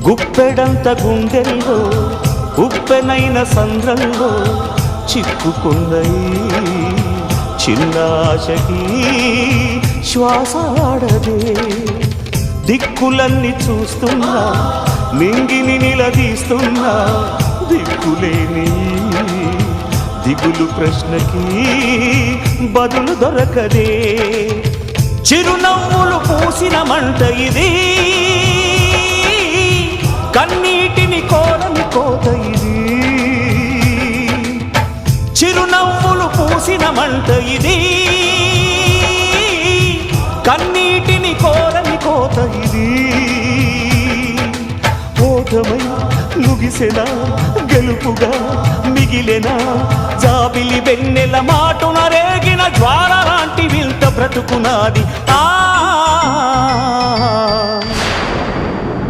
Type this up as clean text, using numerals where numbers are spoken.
గుప్పెడంత గుండెల్లో ఉప్పెనైన సంద్రంలో చిక్కుకున్నయి చిన్నాశకి శ్వాసాడదే దిక్కులన్నీ చూస్తున్నా నింగిని నిలదీస్తున్నా దిక్కులేని దిగులు ప్రశ్నకి బదులు దొరకదే చిరునవ్వులు పూసిన మంట ఇది కన్నీటిని కోరని కోత ఇది చిరునవ్వులు పూసిన మంట ఇది కన్నీటిని కోరని కోత ఇది ఓటమై ముగిసెనా గెలుపుగా మిగిలెనా జాబిలి వెన్నెల మాటున రేగిన జ్వాల లాంటి వింత బ్రతుకునాది